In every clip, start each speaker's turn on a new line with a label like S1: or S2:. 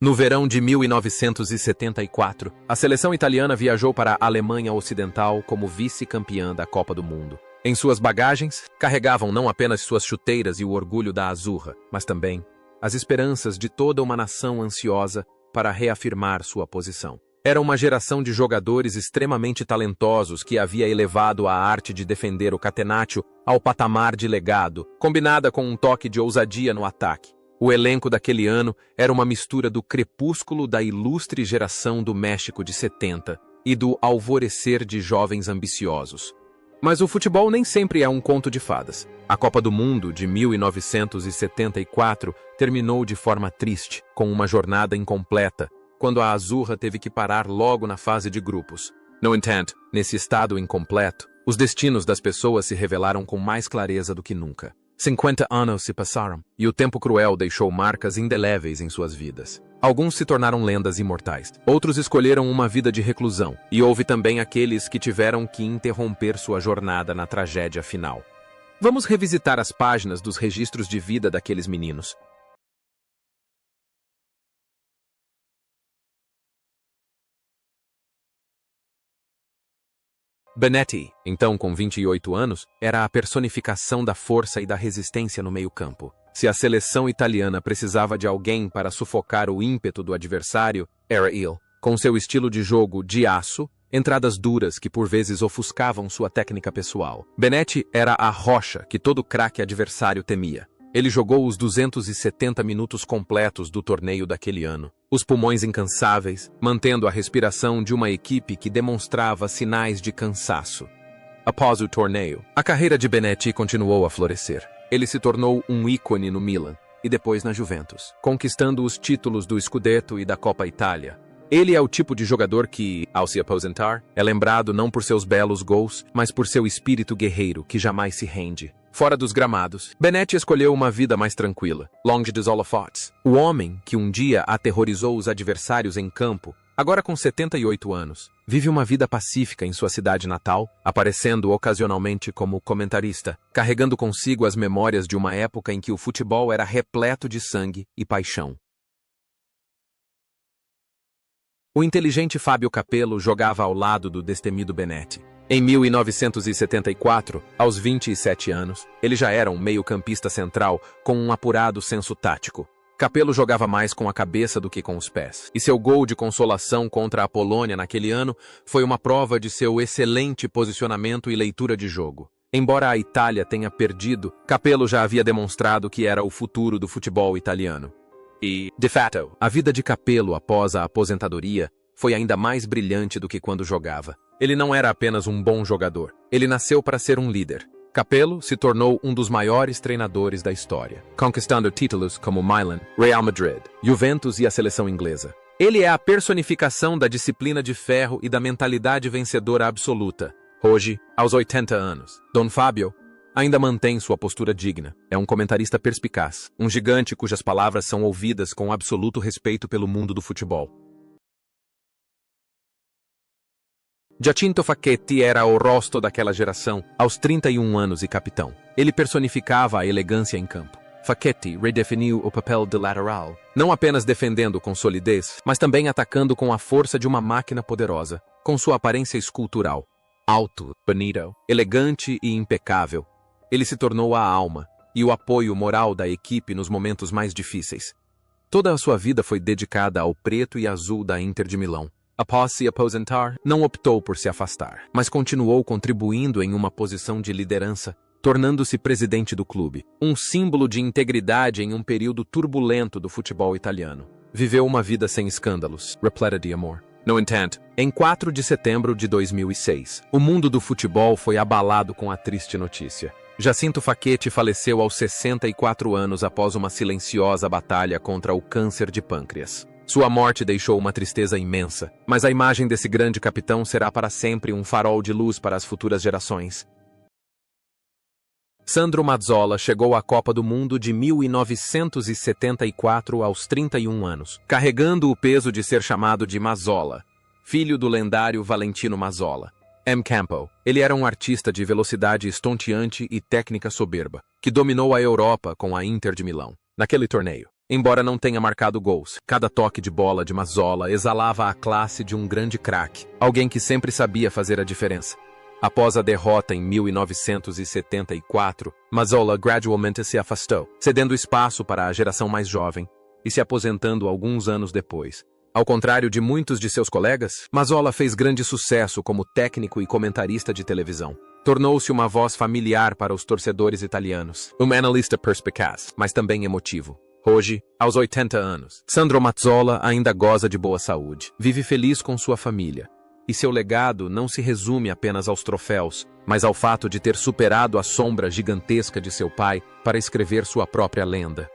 S1: No verão de 1974, a seleção italiana viajou para a Alemanha Ocidental como vice-campeã da Copa do Mundo. Em suas bagagens, carregavam não apenas suas chuteiras e o orgulho da Azzurra, mas também as esperanças de toda uma nação ansiosa para reafirmar sua posição. Era uma geração de jogadores extremamente talentosos que havia elevado a arte de defender o catenaccio ao patamar de legado, combinada com um toque de ousadia no ataque. O elenco daquele ano era uma mistura do crepúsculo da ilustre geração do México de 70 e do alvorecer de jovens ambiciosos. Mas o futebol nem sempre é um conto de fadas. A Copa do Mundo de 1974 terminou de forma triste, com uma jornada incompleta, quando a Azzurra teve que parar logo na fase de grupos. No entanto, nesse estado incompleto, os destinos das pessoas se revelaram com mais clareza do que nunca. 50 anos se passaram, e o tempo cruel deixou marcas indeléveis em suas vidas. Alguns se tornaram lendas imortais, outros escolheram uma vida de reclusão, e houve também aqueles que tiveram que interromper sua jornada na tragédia final. Vamos revisitar as páginas dos registros de vida daqueles meninos. Benetti, então com 28 anos, era a personificação da força e da resistência no meio-campo. Se a seleção italiana precisava de alguém para sufocar o ímpeto do adversário, era ele. Com seu estilo de jogo de aço, entradas duras que por vezes ofuscavam sua técnica pessoal. Benetti era a rocha que todo craque adversário temia. Ele jogou os 270 minutos completos do torneio daquele ano, os pulmões incansáveis, mantendo a respiração de uma equipe que demonstrava sinais de cansaço. Após o torneio, a carreira de Benetti continuou a florescer. Ele se tornou um ícone no Milan e depois na Juventus, conquistando os títulos do Scudetto e da Coppa Itália. Ele é o tipo de jogador que, ao se aposentar, é lembrado não por seus belos gols, mas por seu espírito guerreiro que jamais se rende. Fora dos gramados, Benetti escolheu uma vida mais tranquila, longe dos holofotes. O homem que um dia aterrorizou os adversários em campo, agora com 78 anos, vive uma vida pacífica em sua cidade natal, aparecendo ocasionalmente como comentarista, carregando consigo as memórias de uma época em que o futebol era repleto de sangue e paixão. O inteligente Fábio Capello jogava ao lado do destemido Benetti. Em 1974, aos 27 anos, ele já era um meio-campista central com um apurado senso tático. Capello jogava mais com a cabeça do que com os pés, e seu gol de consolação contra a Polônia naquele ano foi uma prova de seu excelente posicionamento e leitura de jogo. Embora a Itália tenha perdido, Capello já havia demonstrado que era o futuro do futebol italiano. E, de fato, a vida de Capello após a aposentadoria foi ainda mais brilhante do que quando jogava. Ele não era apenas um bom jogador, ele nasceu para ser um líder. Capello se tornou um dos maiores treinadores da história, conquistando títulos como Milan, Real Madrid, Juventus e a seleção inglesa. Ele é a personificação da disciplina de ferro e da mentalidade vencedora absoluta. Hoje, aos 80 anos, Don Fábio ainda mantém sua postura digna. É um comentarista perspicaz, um gigante cujas palavras são ouvidas com absoluto respeito pelo mundo do futebol. Giacinto Facchetti era o rosto daquela geração, aos 31 anos e capitão. Ele personificava a elegância em campo. Facchetti redefiniu o papel de lateral, não apenas defendendo com solidez, mas também atacando com a força de uma máquina poderosa, com sua aparência escultural. Alto, bonito, elegante e impecável, ele se tornou a alma e o apoio moral da equipe nos momentos mais difíceis. Toda a sua vida foi dedicada ao preto e azul da Inter de Milão. Após se aposentar, não optou por se afastar, mas continuou contribuindo em uma posição de liderança, tornando-se presidente do clube, um símbolo de integridade em um período turbulento do futebol italiano. Viveu uma vida sem escândalos, repleta de amor. No entanto, em 4 de setembro de 2006, o mundo do futebol foi abalado com a triste notícia. Giacinto Facchetti faleceu aos 64 anos após uma silenciosa batalha contra o câncer de pâncreas. Sua morte deixou uma tristeza imensa, mas a imagem desse grande capitão será para sempre um farol de luz para as futuras gerações. Sandro Mazzola chegou à Copa do Mundo de 1974 aos 31 anos, carregando o peso de ser chamado de Mazzola, filho do lendário Valentino Mazzola. M. Campo. Ele era um artista de velocidade estonteante e técnica soberba, que dominou a Europa com a Inter de Milão. Naquele torneio, embora não tenha marcado gols. Cada toque de bola de Mazzola exalava a classe de um grande craque, alguém que sempre sabia fazer a diferença. Após a derrota em 1974, Mazzola gradualmente se afastou, cedendo espaço para a geração mais jovem e se aposentando alguns anos depois. Ao contrário de muitos de seus colegas, Mazzola fez grande sucesso como técnico e comentarista de televisão. Tornou-se uma voz familiar para os torcedores italianos, um analista perspicaz, mas também emotivo. Hoje, aos 80 anos, Sandro Mazzola ainda goza de boa saúde, vive feliz com sua família. E seu legado não se resume apenas aos troféus, mas ao fato de ter superado a sombra gigantesca de seu pai para escrever sua própria lenda.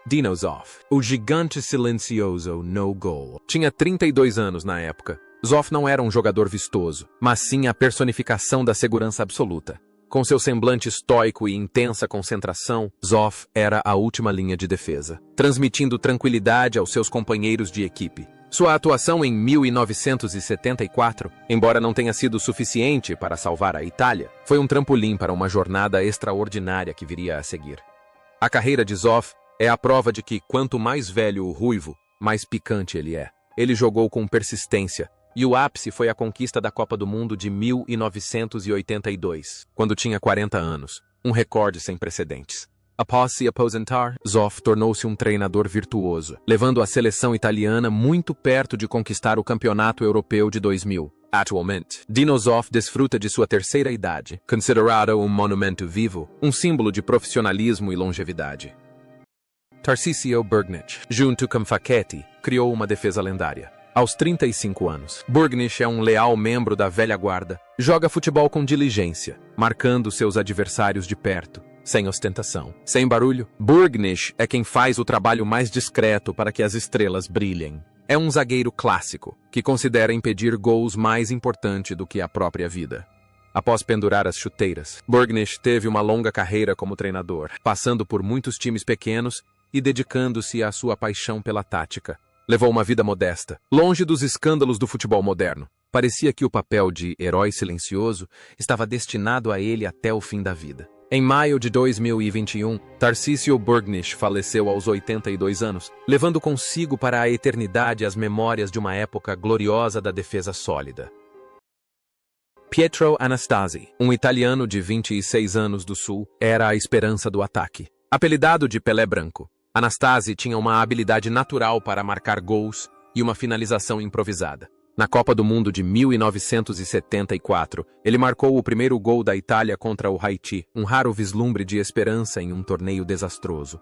S1: Dino Zoff, o gigante silencioso no goal. Tinha 32 anos na época. Zoff não era um jogador vistoso, mas sim a personificação da segurança absoluta. Com seu semblante estoico e intensa concentração, Zoff era a última linha de defesa, transmitindo tranquilidade aos seus companheiros de equipe. Sua atuação em 1974, embora não tenha sido suficiente para salvar a Itália, foi um trampolim para uma jornada extraordinária que viria a seguir. A carreira de Zoff é a prova de que, quanto mais velho o ruivo, mais picante ele é. Ele jogou com persistência, e o ápice foi a conquista da Copa do Mundo de 1982, quando tinha 40 anos, um recorde sem precedentes. Após se aposentar, Zoff tornou-se um treinador virtuoso, levando a seleção italiana muito perto de conquistar o Campeonato Europeu de 2000. Atualmente, Dino Zoff desfruta de sua terceira idade, considerado um monumento vivo, um símbolo de profissionalismo e longevidade. Tarcisio Burgnich, junto com Facchetti, criou uma defesa lendária. Aos 35 anos, Burgnich é um leal membro da velha guarda. Joga futebol com diligência, marcando seus adversários de perto, sem ostentação, sem barulho. Burgnich é quem faz o trabalho mais discreto para que as estrelas brilhem. É um zagueiro clássico, que considera impedir gols mais importante do que a própria vida. Após pendurar as chuteiras, Burgnich teve uma longa carreira como treinador, passando por muitos times pequenos e dedicando-se à sua paixão pela tática. Levou uma vida modesta, longe dos escândalos do futebol moderno. Parecia que o papel de herói silencioso estava destinado a ele até o fim da vida. Em maio de 2021, Tarcisio Burgnich faleceu aos 82 anos, levando consigo para a eternidade as memórias de uma época gloriosa da defesa sólida. Pietro Anastasi, um italiano de 26 anos do Sul, era a esperança do ataque. Apelidado de Pelé Branco, Anastasi tinha uma habilidade natural para marcar gols e uma finalização improvisada. Na Copa do Mundo de 1974, ele marcou o primeiro gol da Itália contra o Haiti, um raro vislumbre de esperança em um torneio desastroso.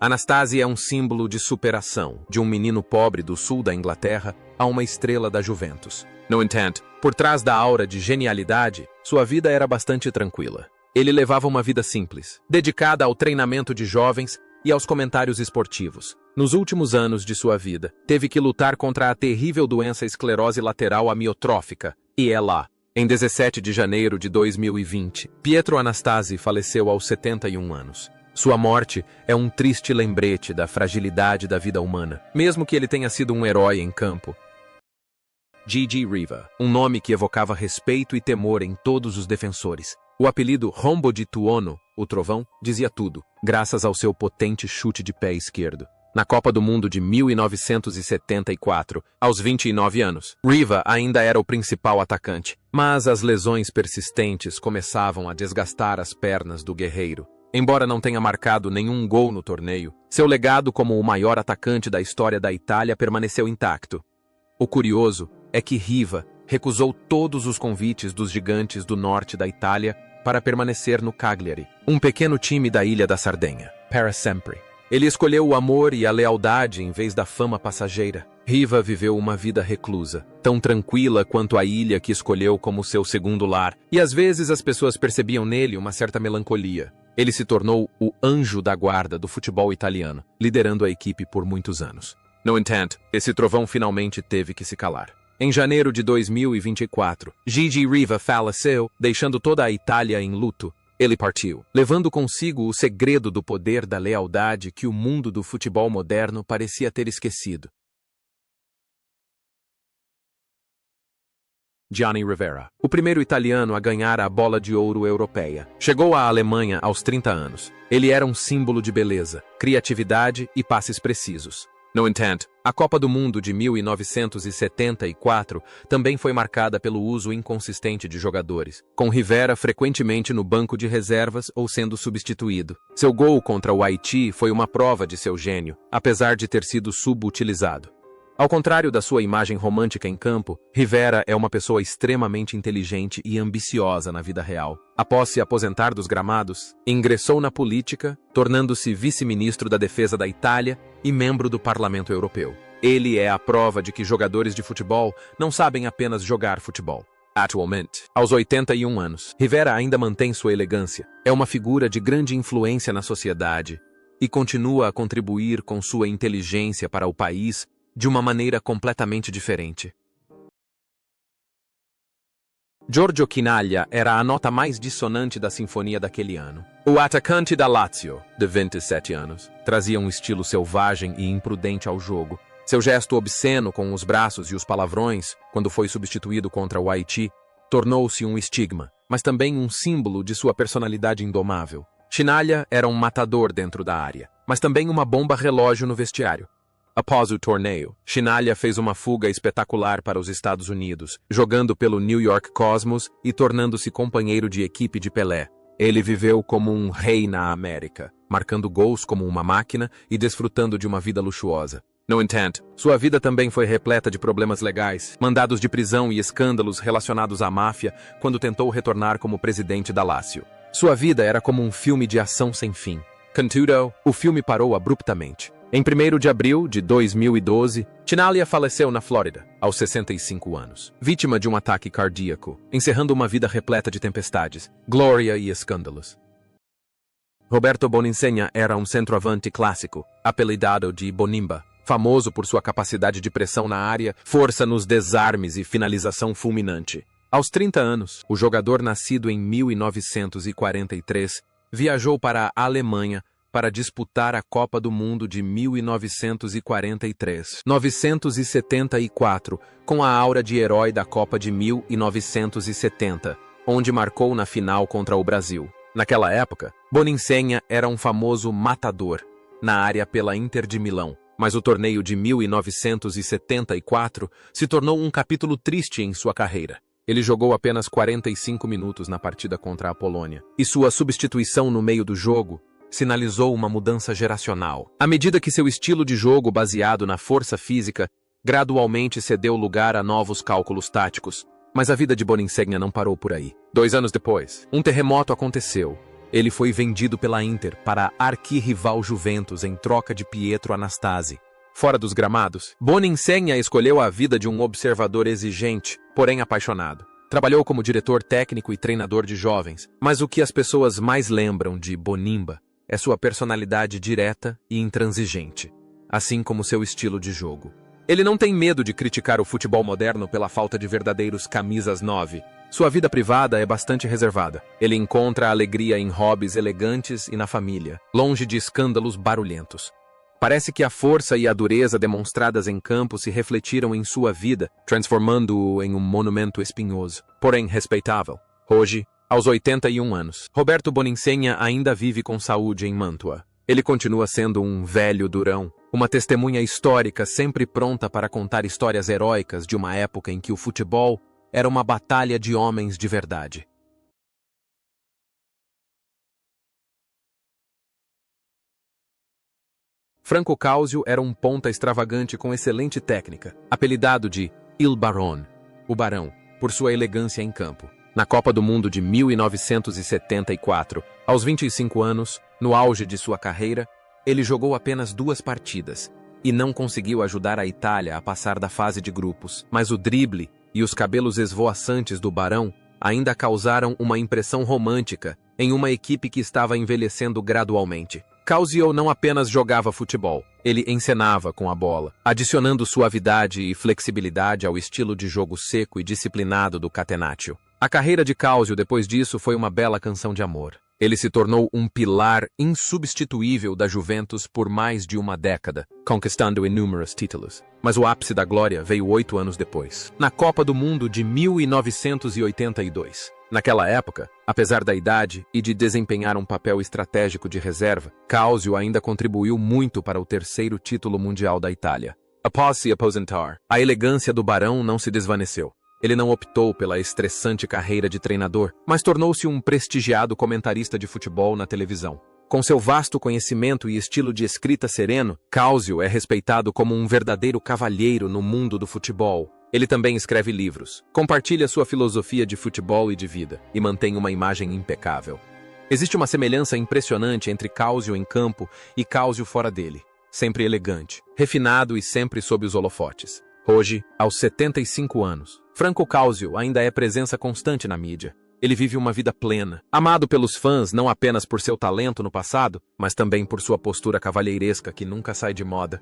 S1: Anastasi é um símbolo de superação, de um menino pobre do sul da Inglaterra a uma estrela da Juventus. No entanto, por trás da aura de genialidade, sua vida era bastante tranquila. Ele levava uma vida simples, dedicada ao treinamento de jovens e aos comentários esportivos. Nos últimos anos de sua vida, teve que lutar contra a terrível doença esclerose lateral amiotrófica, ELA. Em 17 de janeiro de 2020, Pietro Anastasi faleceu aos 71 anos. Sua morte é um triste lembrete da fragilidade da vida humana, mesmo que ele tenha sido um herói em campo. Gigi Riva, um nome que evocava respeito e temor em todos os defensores. O apelido Rombo di Tuono, o Trovão, dizia tudo, graças ao seu potente chute de pé esquerdo. Na Copa do Mundo de 1974, aos 29 anos, Riva ainda era o principal atacante, mas as lesões persistentes começavam a desgastar as pernas do guerreiro. Embora não tenha marcado nenhum gol no torneio, seu legado como o maior atacante da história da Itália permaneceu intacto. O curioso é que Riva recusou todos os convites dos gigantes do norte da Itália para permanecer no Cagliari, um pequeno time da ilha da Sardenha, para sempre. Ele escolheu o amor e a lealdade em vez da fama passageira. Riva viveu uma vida reclusa, tão tranquila quanto a ilha que escolheu como seu segundo lar, e às vezes as pessoas percebiam nele uma certa melancolia. Ele se tornou o anjo da guarda do futebol italiano, liderando a equipe por muitos anos. No entanto, esse trovão finalmente teve que se calar. Em janeiro de 2024, Gigi Riva faleceu, deixando toda a Itália em luto. Ele partiu, levando consigo o segredo do poder da lealdade que o mundo do futebol moderno parecia ter esquecido. Gianni Rivera, o primeiro italiano a ganhar a Bola de Ouro europeia. Chegou à Alemanha aos 30 anos. Ele era um símbolo de beleza, criatividade e passes precisos. No entanto, a Copa do Mundo de 1974 também foi marcada pelo uso inconsistente de jogadores, com Rivera frequentemente no banco de reservas ou sendo substituído. Seu gol contra o Haiti foi uma prova de seu gênio, apesar de ter sido subutilizado. Ao contrário da sua imagem romântica em campo, Rivera é uma pessoa extremamente inteligente e ambiciosa na vida real. Após se aposentar dos gramados, ingressou na política, tornando-se vice-ministro da Defesa da Itália e membro do Parlamento Europeu. Ele é a prova de que jogadores de futebol não sabem apenas jogar futebol. Atualmente, aos 81 anos, Rivera ainda mantém sua elegância. É uma figura de grande influência na sociedade e continua a contribuir com sua inteligência para o país de uma maneira completamente diferente. Giorgio Chinaglia era a nota mais dissonante da sinfonia daquele ano. O atacante da Lazio, de 27 anos, trazia um estilo selvagem e imprudente ao jogo. Seu gesto obsceno com os braços e os palavrões, quando foi substituído contra o Haiti, tornou-se um estigma, mas também um símbolo de sua personalidade indomável. Chinaglia era um matador dentro da área, mas também uma bomba relógio no vestiário. Após o torneio, Chinaglia fez uma fuga espetacular para os Estados Unidos, jogando pelo New York Cosmos e tornando-se companheiro de equipe de Pelé. Ele viveu como um rei na América, marcando gols como uma máquina e desfrutando de uma vida luxuosa. No entanto, sua vida também foi repleta de problemas legais, mandados de prisão e escândalos relacionados à máfia quando tentou retornar como presidente da Lazio. Sua vida era como um filme de ação sem fim. Contudo, o filme parou abruptamente. Em 1º de abril de 2012, Chinaglia faleceu na Flórida, aos 65 anos, vítima de um ataque cardíaco, encerrando uma vida repleta de tempestades, glória e escândalos. Roberto Boninsegna era um centroavante clássico, apelidado de Bonimba, famoso por sua capacidade de pressão na área, força nos desarmes e finalização fulminante. Aos 30 anos, o jogador nascido em 1943 viajou para a Alemanha para disputar a Copa do Mundo de 1974, com a aura de herói da Copa de 1970, onde marcou na final contra o Brasil. Naquela época, Boninsegna era um famoso matador na área pela Inter de Milão, mas o torneio de 1974 se tornou um capítulo triste em sua carreira. Ele jogou apenas 45 minutos na partida contra a Polônia, e sua substituição no meio do jogo sinalizou uma mudança geracional. À medida que seu estilo de jogo baseado na força física gradualmente cedeu lugar a novos cálculos táticos, mas a vida de Boninsegna não parou por aí. 2 anos depois, um terremoto aconteceu. Ele foi vendido pela Inter para a arquirrival Juventus em troca de Pietro Anastasi. Fora dos gramados, Boninsegna escolheu a vida de um observador exigente, porém apaixonado. Trabalhou como diretor técnico e treinador de jovens, mas o que as pessoas mais lembram de Bonimba é sua personalidade direta e intransigente, assim como seu estilo de jogo. Ele não tem medo de criticar o futebol moderno pela falta de verdadeiros camisas 9. Sua vida privada é bastante reservada. Ele encontra alegria em hobbies elegantes e na família, longe de escândalos barulhentos. Parece que a força e a dureza demonstradas em campo se refletiram em sua vida, transformando-o em um monumento espinhoso, porém respeitável. Hoje, aos 81 anos, Roberto Boninsegna ainda vive com saúde em Mantua. Ele continua sendo um velho durão, uma testemunha histórica sempre pronta para contar histórias heróicas de uma época em que o futebol era uma batalha de homens de verdade. Franco Causio era um ponta extravagante com excelente técnica, apelidado de Il Barone, o Barão, por sua elegância em campo. Na Copa do Mundo de 1974, aos 25 anos, no auge de sua carreira, ele jogou apenas 2 partidas e não conseguiu ajudar a Itália a passar da fase de grupos. Mas o drible e os cabelos esvoaçantes do Barão ainda causaram uma impressão romântica em uma equipe que estava envelhecendo gradualmente. Causio não apenas jogava futebol, ele encenava com a bola, adicionando suavidade e flexibilidade ao estilo de jogo seco e disciplinado do Catenaccio. A carreira de Causio depois disso foi uma bela canção de amor. Ele se tornou um pilar insubstituível da Juventus por mais de uma década, conquistando inúmeros títulos. Mas o ápice da glória veio 8 anos depois, na Copa do Mundo de 1982. Naquela época, apesar da idade e de desempenhar um papel estratégico de reserva, Cáusio ainda contribuiu muito para o terceiro título mundial da Itália. Após se aposentar, a elegância do barão não se desvaneceu. Ele não optou pela estressante carreira de treinador, mas tornou-se um prestigiado comentarista de futebol na televisão. Com seu vasto conhecimento e estilo de escrita sereno, Cáusio é respeitado como um verdadeiro cavalheiro no mundo do futebol. Ele também escreve livros, compartilha sua filosofia de futebol e de vida, e mantém uma imagem impecável. Existe uma semelhança impressionante entre Cáusio em campo e Cáusio fora dele. Sempre elegante, refinado e sempre sob os holofotes. Hoje, aos 75 anos, Franco Cáusio ainda é presença constante na mídia. Ele vive uma vida plena, amado pelos fãs não apenas por seu talento no passado, mas também por sua postura cavalheiresca que nunca sai de moda.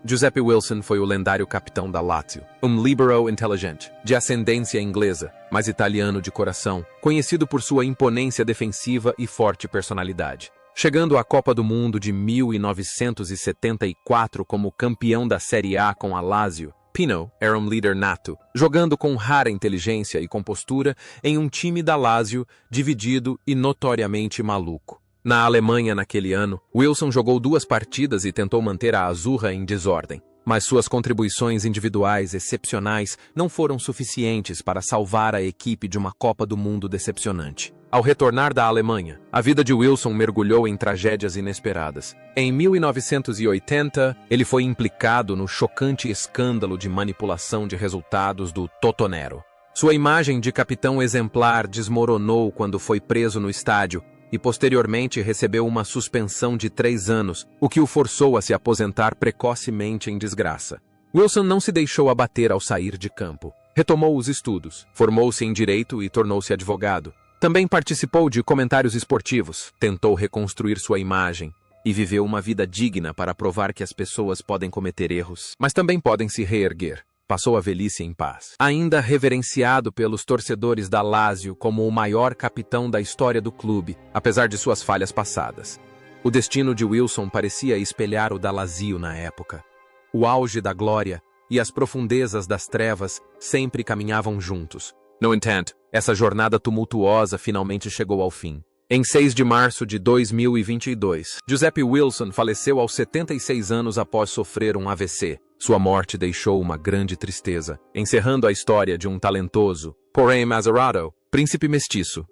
S1: Giuseppe Wilson foi o lendário capitão da Lazio, um libero inteligente, de ascendência inglesa, mas italiano de coração, conhecido por sua imponência defensiva e forte personalidade. Chegando à Copa do Mundo de 1974 como campeão da Série A com a Lazio, Pino era um líder nato, jogando com rara inteligência e compostura em um time da Lazio dividido e notoriamente maluco. Na Alemanha naquele ano, Wilson jogou 2 partidas e tentou manter a Azzurra em desordem. Mas suas contribuições individuais excepcionais não foram suficientes para salvar a equipe de uma Copa do Mundo decepcionante. Ao retornar da Alemanha, a vida de Wilson mergulhou em tragédias inesperadas. Em 1980, ele foi implicado no chocante escândalo de manipulação de resultados do Totonero. Sua imagem de capitão exemplar desmoronou quando foi preso no estádio e posteriormente recebeu uma suspensão de 3 anos, o que o forçou a se aposentar precocemente em desgraça. Wilson não se deixou abater ao sair de campo. Retomou os estudos, formou-se em direito e tornou-se advogado. Também participou de comentários esportivos, tentou reconstruir sua imagem e viveu uma vida digna para provar que as pessoas podem cometer erros, mas também podem se reerguer. Passou a velhice em paz. Ainda reverenciado pelos torcedores da Lazio como o maior capitão da história do clube, apesar de suas falhas passadas. O destino de Wilson parecia espelhar o da Lazio na época. O auge da glória e as profundezas das trevas sempre caminhavam juntos. No entanto, essa jornada tumultuosa finalmente chegou ao fim. Em 6 de março de 2022, Giuseppe Wilson faleceu aos 76 anos após sofrer um AVC. Sua morte deixou uma grande tristeza, encerrando a história de um talentoso, porém Mazzarato, príncipe mestiço.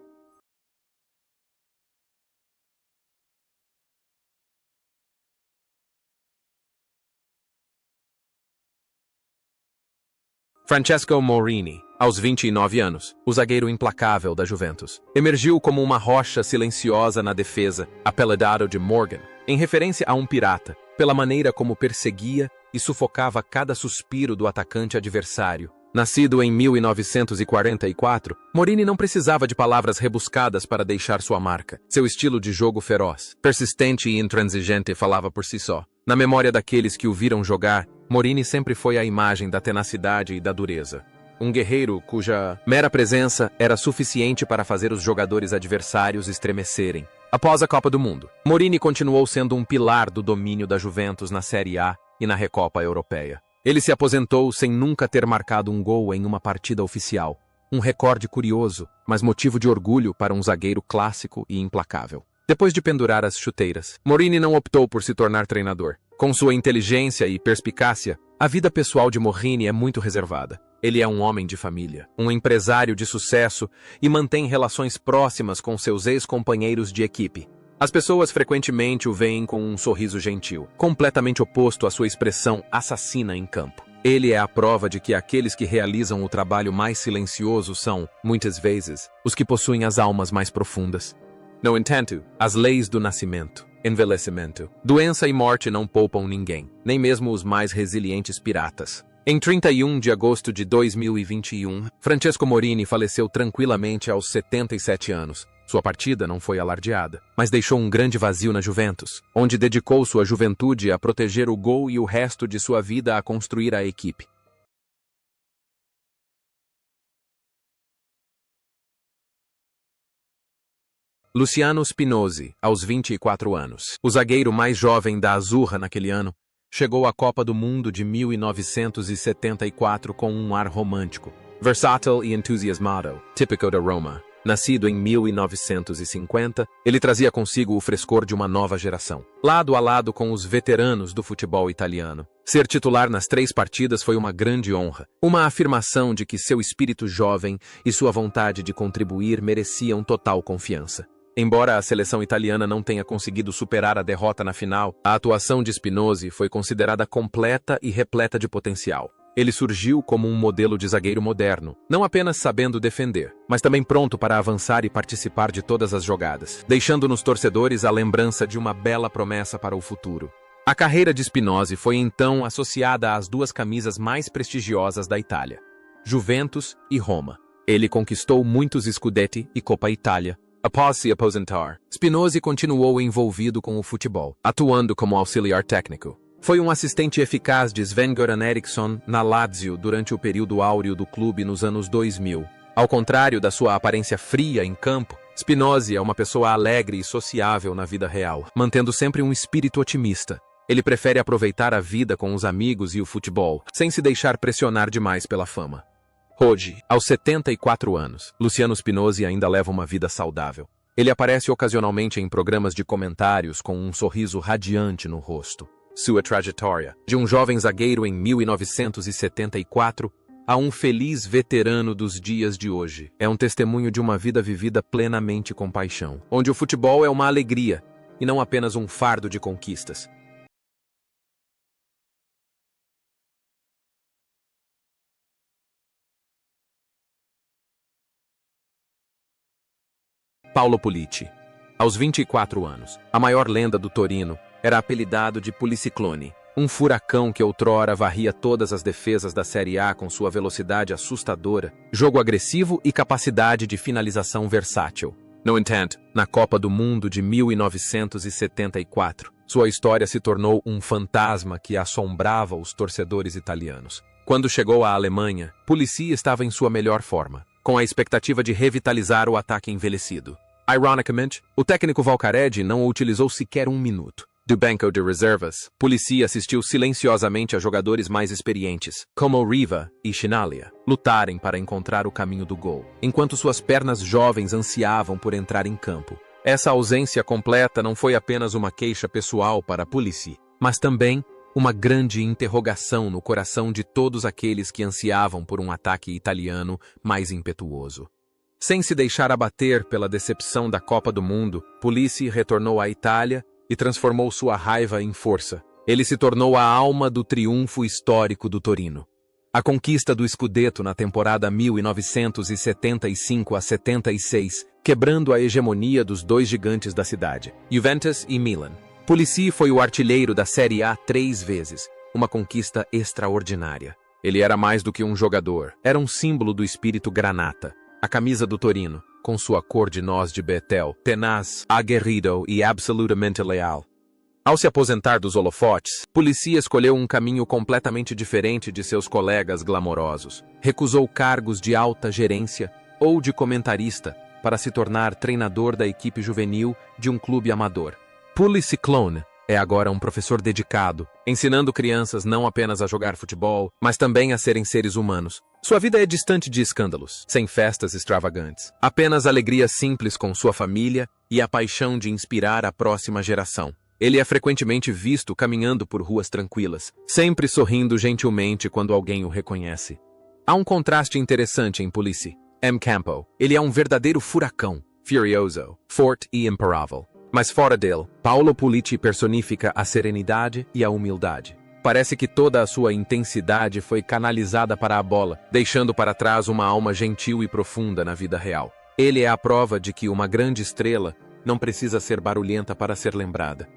S1: Francesco Morini, aos 29 anos, o zagueiro implacável da Juventus, emergiu como uma rocha silenciosa na defesa, apelidado de Morgan, em referência a um pirata, pela maneira como perseguia e sufocava cada suspiro do atacante adversário. Nascido em 1944, Morini não precisava de palavras rebuscadas para deixar sua marca. Seu estilo de jogo feroz, persistente e intransigente falava por si só. Na memória daqueles que o viram jogar, Morini sempre foi a imagem da tenacidade e da dureza. Um guerreiro cuja mera presença era suficiente para fazer os jogadores adversários estremecerem. Após a Copa do Mundo, Morini continuou sendo um pilar do domínio da Juventus na Série A e na Recopa Europeia. Ele se aposentou sem nunca ter marcado um gol em uma partida oficial. Um recorde curioso, mas motivo de orgulho para um zagueiro clássico e implacável. Depois de pendurar as chuteiras, Morini não optou por se tornar treinador. Com sua inteligência e perspicácia, a vida pessoal de Morini é muito reservada. Ele é um homem de família, um empresário de sucesso e mantém relações próximas com seus ex-companheiros de equipe. As pessoas frequentemente o veem com um sorriso gentil, completamente oposto à sua expressão assassina em campo. Ele é a prova de que aqueles que realizam o trabalho mais silencioso são, muitas vezes, os que possuem as almas mais profundas. No entanto, as leis do nascimento, envelhecimento, doença e morte não poupam ninguém, nem mesmo os mais resilientes piratas. Em 31 de agosto de 2021, Francesco Morini faleceu tranquilamente aos 77 anos. Sua partida não foi alardeada, mas deixou um grande vazio na Juventus, onde dedicou sua juventude a proteger o gol e o resto de sua vida a construir a equipe. Luciano Spinozzi, aos 24 anos, o zagueiro mais jovem da Azzurra naquele ano, chegou à Copa do Mundo de 1974 com um ar romântico, versátil e entusiasmado, típico da Roma. Nascido em 1950, ele trazia consigo o frescor de uma nova geração, lado a lado com os veteranos do futebol italiano. Ser titular nas 3 partidas foi uma grande honra, uma afirmação de que seu espírito jovem e sua vontade de contribuir mereciam total confiança. Embora a seleção italiana não tenha conseguido superar a derrota na final, a atuação de Spinozzi foi considerada completa e repleta de potencial. Ele surgiu como um modelo de zagueiro moderno, não apenas sabendo defender, mas também pronto para avançar e participar de todas as jogadas, deixando nos torcedores a lembrança de uma bela promessa para o futuro. A carreira de Spinozzi foi então associada às 2 camisas mais prestigiosas da Itália, Juventus e Roma. Ele conquistou muitos Scudetti e Coppa Italia. Após se aposentar, Spinozzi continuou envolvido com o futebol, atuando como auxiliar técnico. Foi um assistente eficaz de Sven-Göran Eriksson na Lazio durante o período áureo do clube nos anos 2000. Ao contrário da sua aparência fria em campo, Spinozzi é uma pessoa alegre e sociável na vida real, mantendo sempre um espírito otimista. Ele prefere aproveitar a vida com os amigos e o futebol, sem se deixar pressionar demais pela fama. Hoje, aos 74 anos, Luciano Spinozzi ainda leva uma vida saudável. Ele aparece ocasionalmente em programas de comentários com um sorriso radiante no rosto. Sua trajetória, de um jovem zagueiro em 1974 a um feliz veterano dos dias de hoje, é um testemunho de uma vida vivida plenamente com paixão, onde o futebol é uma alegria e não apenas um fardo de conquistas. Paolo Pulici. Aos 24 anos, a maior lenda do Torino, era apelidado de Puliciclone, um furacão que outrora varria todas as defesas da Série A com sua velocidade assustadora, jogo agressivo e capacidade de finalização versátil. No entanto, na Copa do Mundo de 1974, sua história se tornou um fantasma que assombrava os torcedores italianos. Quando chegou à Alemanha, Pulici estava em sua melhor forma, com a expectativa de revitalizar o ataque envelhecido. Ironicamente, o técnico Valcareggi não o utilizou sequer um minuto. Do banco de reservas, Pulici assistiu silenciosamente a jogadores mais experientes, como Riva e Chinaglia, lutarem para encontrar o caminho do gol, enquanto suas pernas jovens ansiavam por entrar em campo. Essa ausência completa não foi apenas uma queixa pessoal para Pulici, mas também uma grande interrogação no coração de todos aqueles que ansiavam por um ataque italiano mais impetuoso. Sem se deixar abater pela decepção da Copa do Mundo, Pulici retornou à Itália e transformou sua raiva em força. Ele se tornou a alma do triunfo histórico do Torino. A conquista do Scudetto na temporada 1975 a 76, quebrando a hegemonia dos 2 gigantes da cidade, Juventus e Milan. Pulici foi o artilheiro da Série A 3 vezes, uma conquista extraordinária. Ele era mais do que um jogador, era um símbolo do espírito granata. A camisa do Torino, com sua cor de noz de Betel, tenaz, aguerrido e absolutamente leal. Ao se aposentar dos holofotes, Pulici escolheu um caminho completamente diferente de seus colegas glamourosos. Recusou cargos de alta gerência ou de comentarista para se tornar treinador da equipe juvenil de um clube amador. Puliciclone é agora um professor dedicado, ensinando crianças não apenas a jogar futebol, mas também a serem seres humanos. Sua vida é distante de escândalos, sem festas extravagantes. Apenas alegria simples com sua família e a paixão de inspirar a próxima geração. Ele é frequentemente visto caminhando por ruas tranquilas, sempre sorrindo gentilmente quando alguém o reconhece. Há um contraste interessante em Pulici. M. Campo. Ele é um verdadeiro furacão, furioso, forte e imparável. Mas fora dele, Paolo Pulici personifica a serenidade e a humildade. Parece que toda a sua intensidade foi canalizada para a bola, deixando para trás uma alma gentil e profunda na vida real. Ele é a prova de que uma grande estrela não precisa ser barulhenta para ser lembrada.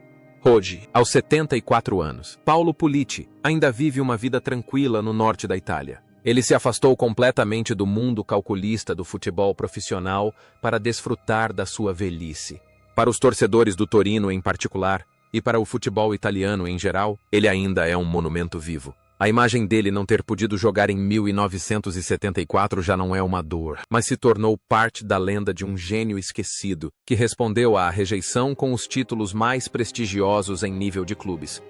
S1: Hoje, aos 74 anos, Paolo Pulici ainda vive uma vida tranquila no norte da Itália. Ele se afastou completamente do mundo calculista do futebol profissional para desfrutar da sua velhice. Para os torcedores do Torino em particular, e para o futebol italiano em geral, ele ainda é um monumento vivo. A imagem dele não ter podido jogar em 1974 já não é uma dor, mas se tornou parte da lenda de um gênio esquecido, que respondeu à rejeição com os títulos mais prestigiosos em nível de clubes.